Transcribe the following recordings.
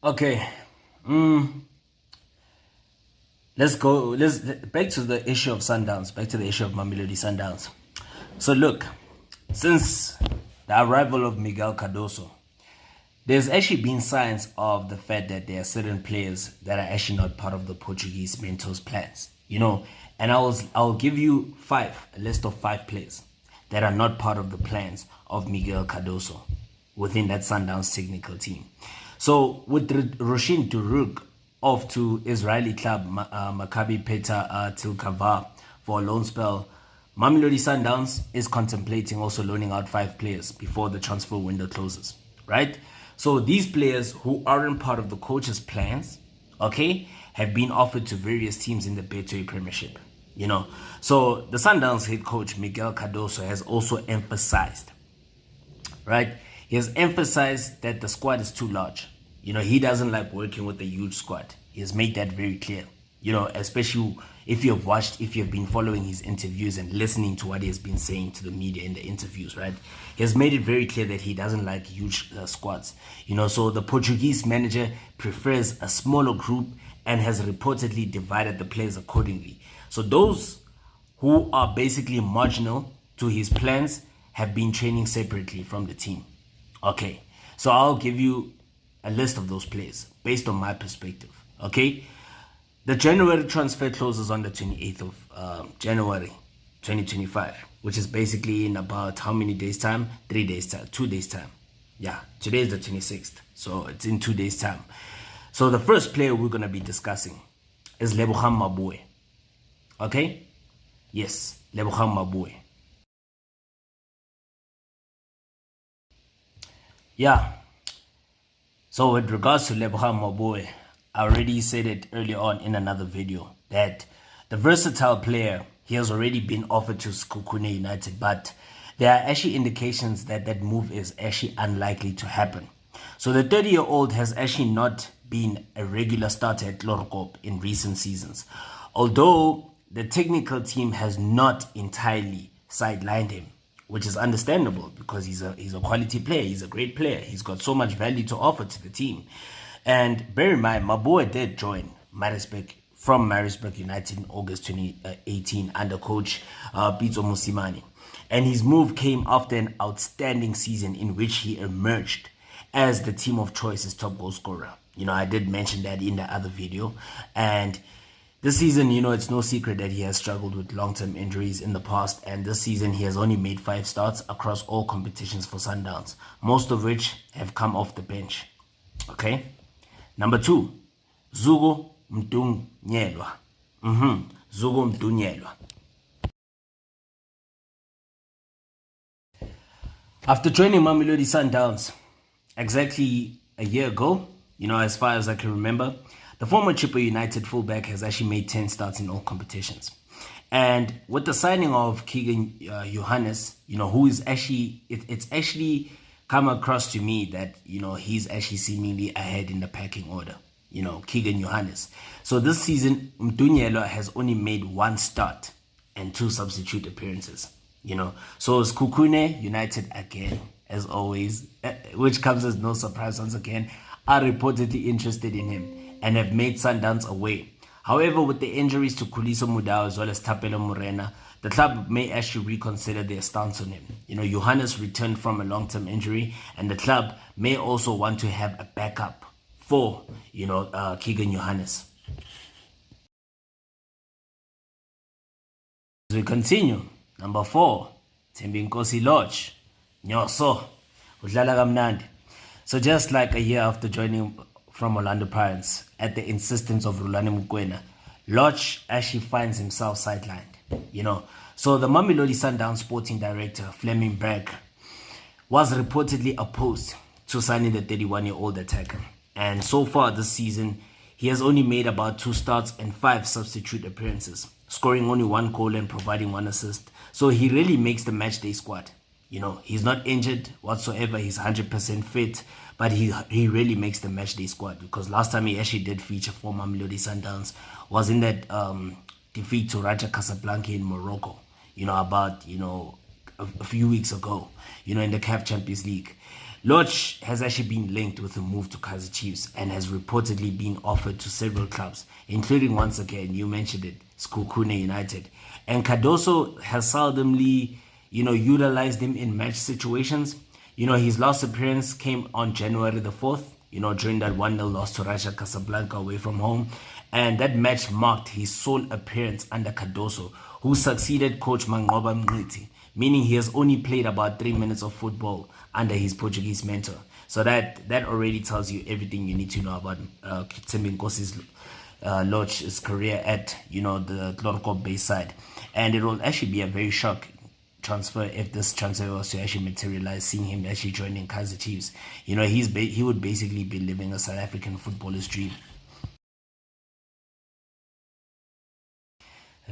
Okay. Mm, let's go. Let's back to the issue of Sundowns. Back to the issue of Mamelodi Sundowns. So look, since the arrival of Miguel Cardoso, there's actually been signs of the fact that there are certain players that are actually not part of the Portuguese mentors plans. And I'll give you a list of 5 players that are not part of the plans of Miguel Cardoso within that Sundowns technical team. So with Roshin Duruk off to Israeli club Maccabi Petah Tilkava for a loan spell, Mamelodi Sundowns is contemplating also loaning out 5 players before the transfer window closes, right? So these players who aren't part of the coach's plans, okay, have been offered to various teams in the Betway Premiership. So the Sundowns head coach Miguel Cardoso has also emphasized, right? He has emphasized that the squad is too large. He doesn't like working with a huge squad. He has made that very clear. Especially if you've been following his interviews and listening to what he has been saying to the media in the interviews, right? He has made it very clear that he doesn't like huge squads. So the Portuguese manager prefers a smaller group and has reportedly divided the players accordingly. So those who are basically marginal to his plans have been training separately from the team. Okay, so I'll give you a list of those players based on my perspective. Okay, the January transfer closes on the 28th of January 2025, which is basically in about how many days time? 3 days time, 2 days time. Yeah, today is the 26th, so it's in 2 days time. So the first player we're going to be discussing is Lebogang Maboe. Okay, yes, Lebogang Maboe. Yeah, so with regards to Lebogang Maboe, I already said it earlier on in another video that the versatile player, he has already been offered to Sekhukhune United, but there are actually indications that that move is actually unlikely to happen. So the 30-year-old has actually not been a regular starter at Lorkop in recent seasons, although the technical team has not entirely sidelined him, which is understandable because he's a quality player. He's a great player. He's got so much value to offer to the team. And bear in mind, Maboe did join Maritzburg United in August 2018 under coach Pitso Mosimane. And his move came after an outstanding season in which he emerged as the team of choice's top goal scorer. I did mention that in the other video. And this season, it's no secret that he has struggled with long-term injuries in the past, and this season he has only made 5 starts across all competitions for Sundowns, most of which have come off the bench. Okay? Number 2, Zugo Mdunyelwa. Zugo Mdunyelwa. After joining Mamelodi Sundowns exactly a year ago, as far as I can remember, the former Chippa United fullback has actually made 10 starts in all competitions. And with the signing of Keegan Johannes, who is actually, it's actually come across to me that, he's actually seemingly ahead in the pecking order, Keegan Johannes. So this season, Mdunyelwa has only made 1 start and 2 substitute appearances, So Sekhukhune United again, as always, which comes as no surprise once again, are reportedly interested in him and have made Sundowns away. However, with the injuries to Khuliso Mudau as well as Thapelo Morena, the club may actually reconsider their stance on him. Johannes returned from a long-term injury, and the club may also want to have a backup for, Keegan Johannes. As we continue, number 4, Thembinkosi Lodge, Nyoso, udlala kamnandi. So just like a year after joining from Orlando Pirates at the insistence of Rulani Mukwena, Lodge actually finds himself sidelined, So the Mamelodi Sundowns sporting director, Fleming Berg, was reportedly opposed to signing the 31-year-old attacker. And so far this season, he has only made about 2 starts and 5 substitute appearances, scoring only 1 goal and providing 1 assist. So he really makes the matchday squad. He's not injured whatsoever. He's 100% fit, but he really makes the matchday squad, because last time he actually did feature for Mamelodi Sundowns was in that defeat to Raja Casablanca in Morocco, about, a few weeks ago, in the CAF Champions League. Lodge has actually been linked with a move to Kaizer Chiefs and has reportedly been offered to several clubs, including, once again, you mentioned it, Sekhukhune United. And Cardoso has seldomly, utilized him in match situations. His last appearance came on January the 4th, during that 1-0 loss to Raja Casablanca away from home. And that match marked his sole appearance under Cardoso, who succeeded coach Manqoba Mngqithi, meaning he has only played about 3 minutes of football under his Portuguese mentor. So that already tells you everything you need to know about Thembi Nkosi's Lodge's career at the Tlhorko Bay side. And it will actually be a very shocking transfer if this transfer was to actually materialize, seeing him actually joining Kaizer Chiefs. He would basically be living a South African footballer's dream.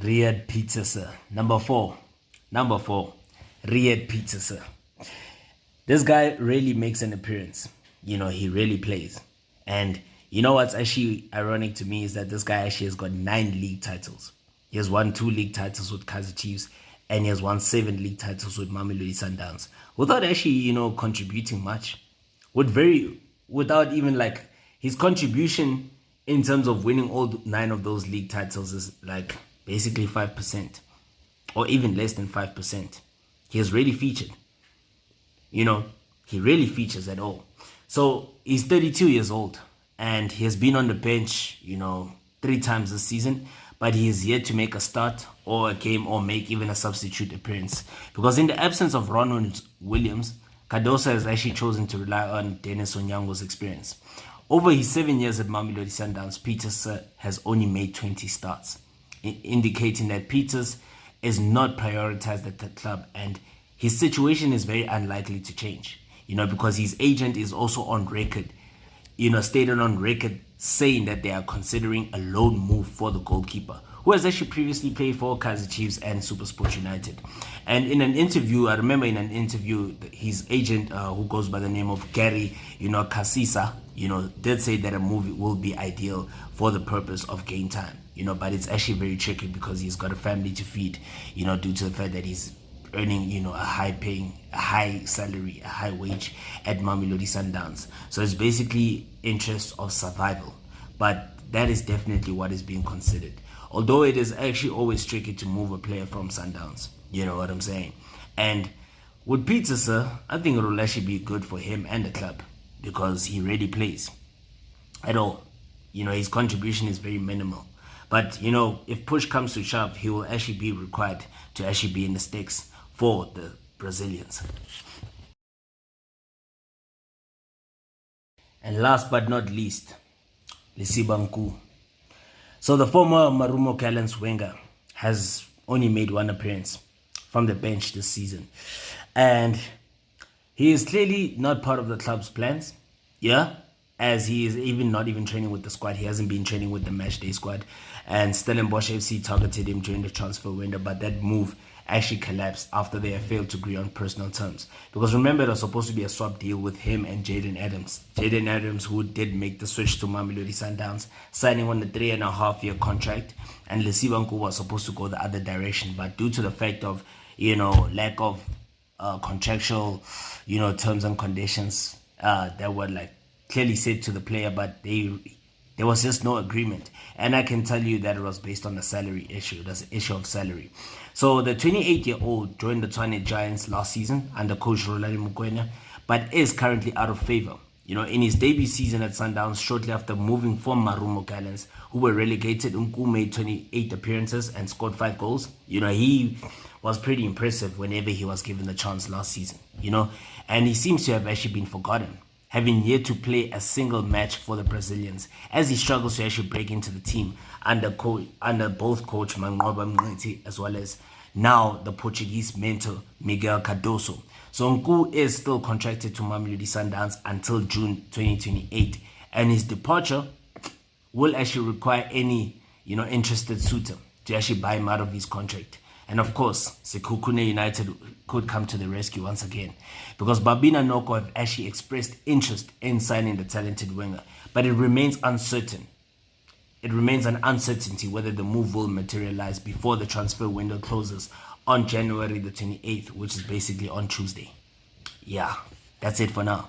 Riyad Peterson, number four, Riyad Peterson. This guy really makes an appearance. He really plays. And what's actually ironic to me is that this guy actually has got 9 league titles. He has won 2 league titles with Kaizer Chiefs, and he has won 7 league titles with Mamelodi Sundowns, without actually, contributing much. Without even his contribution in terms of winning all 9 of those league titles is basically 5%, or even less than 5%. He has really featured. He really features at all. So he's 32 years old, and he has been on the bench, 3 times this season, but he is yet to make a start or a game or make even a substitute appearance. Because in the absence of Ronald Williams, Cardoso has actually chosen to rely on Dennis Onyango's experience. Over his 7 years at Mamelodi Sundowns, Peters has only made 20 starts, indicating that Peters is not prioritized at the club, and his situation is very unlikely to change, because his agent is also on record, stated on record, saying that they are considering a loan move for the goalkeeper, who has actually previously played for Kaizer Chiefs and SuperSport United. And in an interview, I remember his agent, who goes by the name of Gary, Kasisa, did say that a move will be ideal for the purpose of game time, but it's actually very tricky because he's got a family to feed, due to the fact that he's earning, a high salary, a high wage at Mamelodi Sundowns. So it's basically interest of survival. But that is definitely what is being considered. Although it is actually always tricky to move a player from Sundowns. You know what I'm saying? And with Peterson, I think it will actually be good for him and the club, because he really plays at all. His contribution is very minimal. But, if push comes to shove, he will actually be required to actually be in the sticks for the Brazilians. And last but not least, Lesiba Nku. So the former Marumo Gallants winger has only made 1 appearance from the bench this season. And he is clearly not part of the club's plans. Yeah, as he is not even training with the squad. He hasn't been training with the matchday squad. And Stellenbosch FC targeted him during the transfer window, but that move actually collapsed after they have failed to agree on personal terms. Because remember, it was supposed to be a swap deal with him and Jaden Adams. Jaden Adams, who did make the switch to Mamelodi Sundowns, signing on a 3.5-year contract. And Lesiba Nku was supposed to go the other direction. But due to the fact of, lack of contractual, terms and conditions that were clearly said to the player, but there was just no agreement. And I can tell you that it was based on the salary issue. That's an issue of salary. So the 28-year-old joined the Tshwane Giants last season under coach Rolani Mokoena, but is currently out of favor. In his debut season at Sundowns, shortly after moving from Marumo Gallants, who were relegated, Nku made 28 appearances and scored 5 goals. He was pretty impressive whenever he was given the chance last season. And he seems to have actually been forgotten, having yet to play a single match for the Brazilians, as he struggles to actually break into the team under both coach Manqoba Mngqithi as well as now the Portuguese mentor Miguel Cardoso. So Nku is still contracted to Mamelodi Sundowns until June 2028, and his departure will actually require any interested suitor to actually buy him out of his contract. And of course, Sekhukhune United could come to the rescue once again, because Babina Noko have actually expressed interest in signing the talented winger, but it remains uncertain. It remains an uncertainty whether the move will materialize before the transfer window closes on January the 28th, which is basically on Tuesday. Yeah, that's it for now.